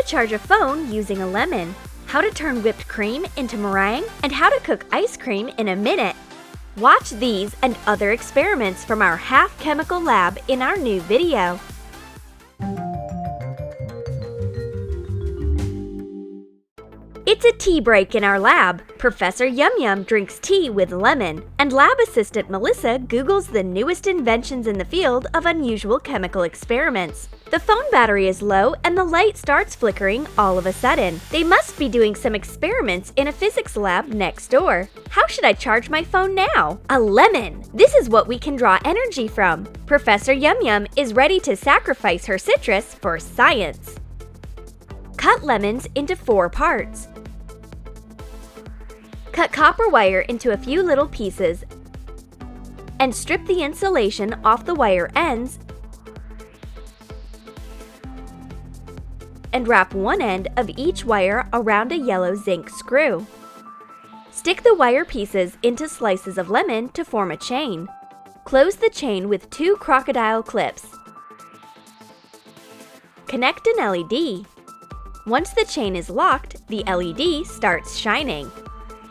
charge a phone using a lemon, how to turn whipped cream into meringue, and how to cook ice cream in a minute. Watch these and other experiments from our half chemical lab in our new video. It's a tea break in our lab. Professor Yum Yum drinks tea with lemon, and lab assistant Melissa Googles the newest inventions in the field of unusual chemical experiments. The phone battery is low and the light starts flickering all of a sudden. They must be doing some experiments in a physics lab next door. How should I charge my phone now? A lemon! This is what we can draw energy from. Professor Yum Yum is ready to sacrifice her citrus for science. Cut lemons into 4 parts. Cut copper wire into a few little pieces and strip the insulation off the wire ends and wrap one end of each wire around a yellow zinc screw. Stick the wire pieces into slices of lemon to form a chain. Close the chain with 2 crocodile clips. Connect an LED. Once the chain is locked, the LED starts shining.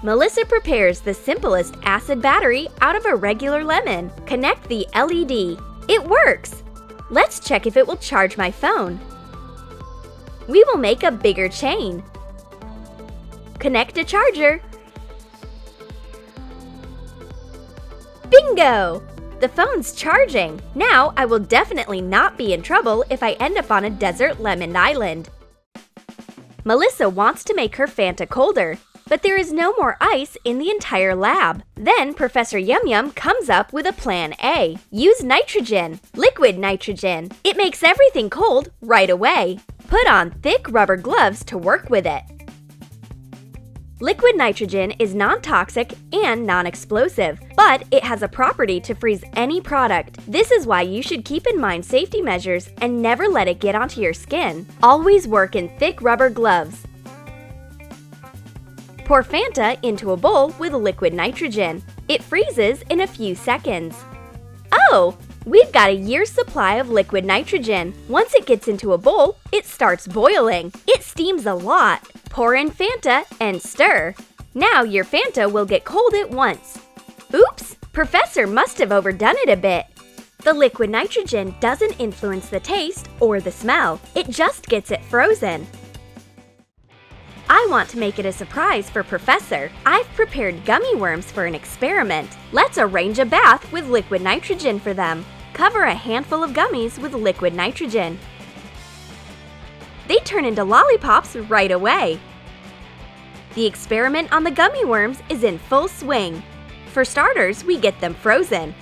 Melissa prepares the simplest acid battery out of a regular lemon. Connect the LED. It works! Let's check if it will charge my phone. We will make a bigger chain. Connect a charger. Bingo! The phone's charging. Now I will definitely not be in trouble if I end up on a desert lemon island. Melissa wants to make her Fanta colder, but there is no more ice in the entire lab. Then Professor Yum Yum comes up with a plan A. Use nitrogen, liquid nitrogen. It makes everything cold right away. Put on thick rubber gloves to work with it. Liquid nitrogen is non-toxic and non-explosive, but it has a property to freeze any product. This is why you should keep in mind safety measures and never let it get onto your skin. Always work in thick rubber gloves. Pour Fanta into a bowl with liquid nitrogen. It freezes in a few seconds. Oh! We've got a year's supply of liquid nitrogen. Once it gets into a bowl, it starts boiling. It steams a lot. Pour in Fanta and stir. Now your Fanta will get cold at once. Oops! Professor must have overdone it a bit. The liquid nitrogen doesn't influence the taste or the smell. It just gets it frozen. I want to make it a surprise for Professor. I've prepared gummy worms for an experiment. Let's arrange a bath with liquid nitrogen for them. Cover a handful of gummies with liquid nitrogen. They turn into lollipops right away. The experiment on the gummy worms is in full swing. For starters, we get them frozen.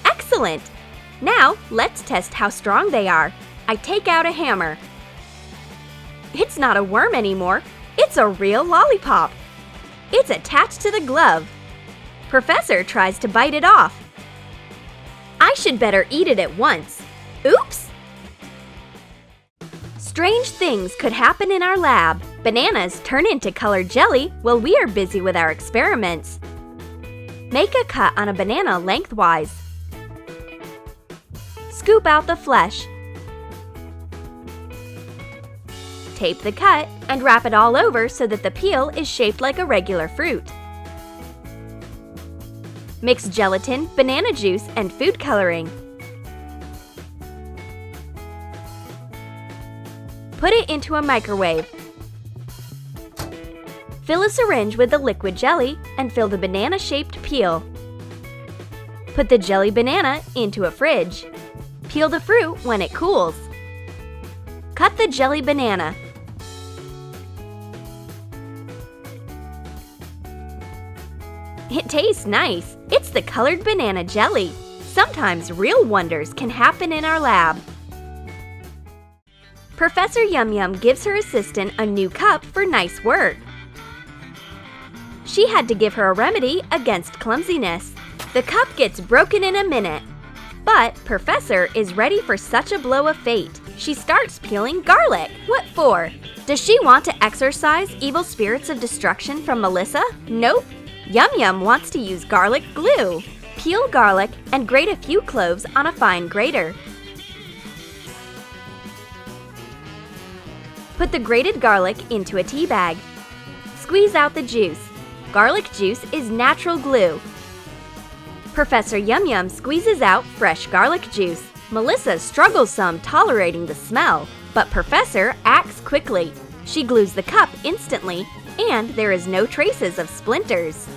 Excellent! Now, let's test how strong they are. I take out a hammer. It's not a worm anymore, it's a real lollipop. It's attached to the glove. Professor tries to bite it off. I should better eat it at once. Oops! Strange things could happen in our lab. Bananas turn into colored jelly while we are busy with our experiments. Make a cut on a banana lengthwise. Scoop out the flesh. Tape the cut and wrap it all over so that the peel is shaped like a regular fruit. Mix gelatin, banana juice, and food coloring. Put it into a microwave. Fill a syringe with the liquid jelly and fill the banana-shaped peel. Put the jelly banana into a fridge. Peel the fruit when it cools. Cut the jelly banana. It tastes nice. It's the colored banana jelly. Sometimes real wonders can happen in our lab. Professor Yum Yum gives her assistant a new cup for nice work. She had to give her a remedy against clumsiness. The cup gets broken in a minute. But Professor is ready for such a blow of fate. She starts peeling garlic. What for? Does she want to exorcise evil spirits of destruction from Melissa? Nope. Yum Yum wants to use garlic glue. Peel garlic and grate a few cloves on a fine grater. Put the grated garlic into a tea bag. Squeeze out the juice. Garlic juice is natural glue. Professor Yum Yum squeezes out fresh garlic juice. Melissa struggles some tolerating the smell, but Professor acts quickly. She glues the cup instantly, and there is no traces of splinters.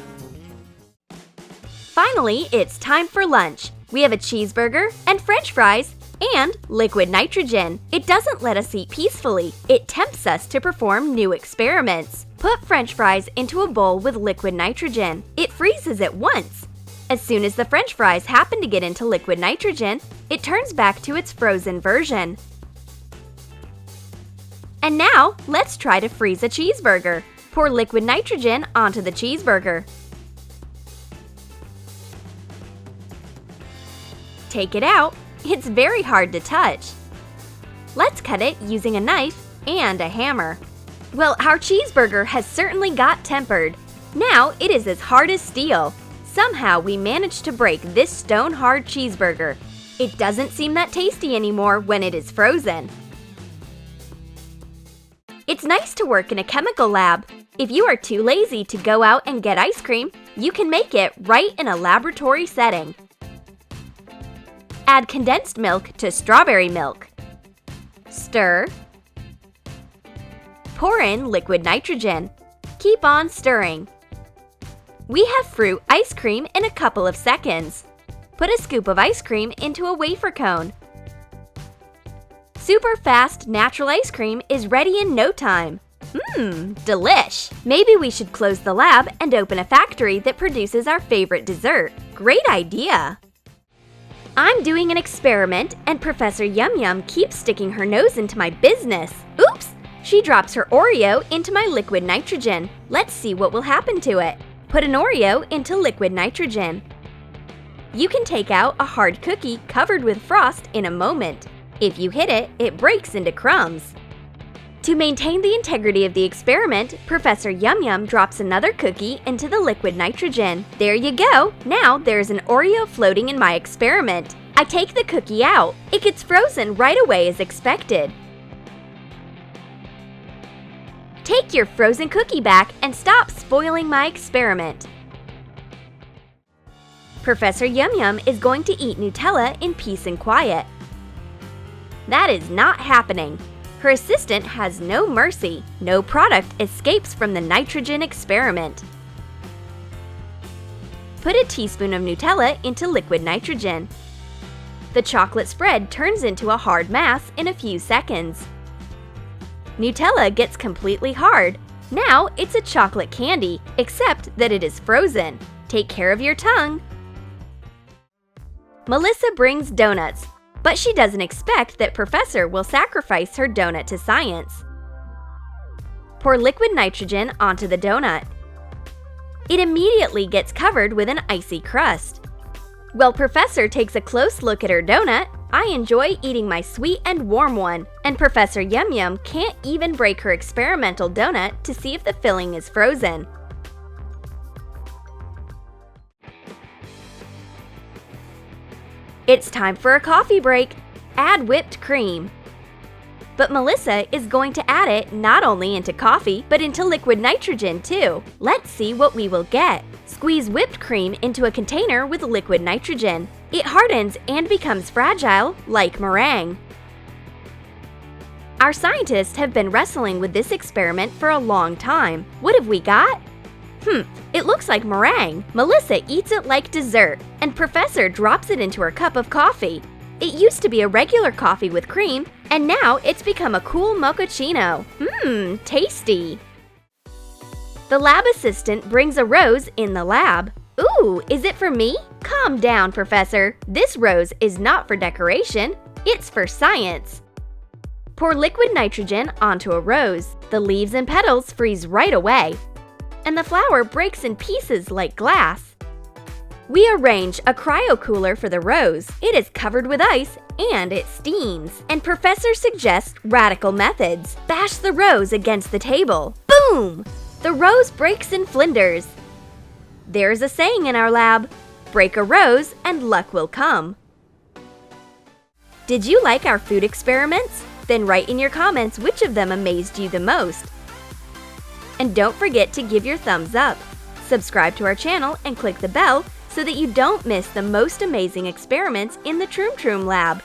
Finally, it's time for lunch. We have a cheeseburger and French fries and liquid nitrogen. It doesn't let us eat peacefully. It tempts us to perform new experiments. Put French fries into a bowl with liquid nitrogen. It freezes at once. As soon as the French fries happen to get into liquid nitrogen, it turns back to its frozen version. And now, let's try to freeze a cheeseburger. Pour liquid nitrogen onto the cheeseburger. Take it out. It's very hard to touch. Let's cut it using a knife and a hammer. Well, our cheeseburger has certainly got tempered. Now it is as hard as steel. Somehow we managed to break this stone-hard cheeseburger. It doesn't seem that tasty anymore when it is frozen. It's nice to work in a chemical lab. If you are too lazy to go out and get ice cream, you can make it right in a laboratory setting. Add condensed milk to strawberry milk. Stir. Pour in liquid nitrogen. Keep on stirring. We have fruit ice cream in a couple of seconds. Put a scoop of ice cream into a wafer cone. Super fast natural ice cream is ready in no time. Delish! Maybe we should close the lab and open a factory that produces our favorite dessert. Great idea! I'm doing an experiment and Professor Yum Yum keeps sticking her nose into my business. Oops! She drops her Oreo into my liquid nitrogen. Let's see what will happen to it. Put an Oreo into liquid nitrogen. You can take out a hard cookie covered with frost in a moment. If you hit it, it breaks into crumbs. To maintain the integrity of the experiment, Professor Yum Yum drops another cookie into the liquid nitrogen. There you go! Now there's an Oreo floating in my experiment. I take the cookie out. It gets frozen right away as expected. Take your frozen cookie back and stop spoiling my experiment. Professor Yum Yum is going to eat Nutella in peace and quiet. That is not happening. Her assistant has no mercy. No product escapes from the nitrogen experiment. Put a teaspoon of Nutella into liquid nitrogen. The chocolate spread turns into a hard mass in a few seconds. Nutella gets completely hard. Now it's a chocolate candy, except that it is frozen. Take care of your tongue. Melissa brings donuts, but she doesn't expect that Professor will sacrifice her donut to science. Pour liquid nitrogen onto the donut. It immediately gets covered with an icy crust. While Professor takes a close look at her donut, I enjoy eating my sweet and warm one, and Professor Yum Yum can't even break her experimental donut to see if the filling is frozen. It's time for a coffee break. Add whipped cream. But Melissa is going to add it not only into coffee, but into liquid nitrogen too. Let's see what we will get. Squeeze whipped cream into a container with liquid nitrogen. It hardens and becomes fragile, like meringue. Our scientists have been wrestling with this experiment for a long time. What have we got? It looks like meringue. Melissa eats it like dessert, and Professor drops it into her cup of coffee. It used to be a regular coffee with cream, and now it's become a cool mochaccino. Tasty! The lab assistant brings a rose in the lab. Ooh, is it for me? Calm down, Professor. This rose is not for decoration. It's for science. Pour liquid nitrogen onto a rose. The leaves and petals freeze right away, and the flower breaks in pieces like glass. We arrange a cryo cooler for the rose. It is covered with ice and it steams. And Professor suggests radical methods. Bash the rose against the table. Boom! The rose breaks in flinders. There's a saying in our lab, break a rose and luck will come. Did you like our food experiments? Then write in your comments which of them amazed you the most. And don't forget to give your thumbs up. Subscribe to our channel and click the bell so that you don't miss the most amazing experiments in the Troom Troom Lab.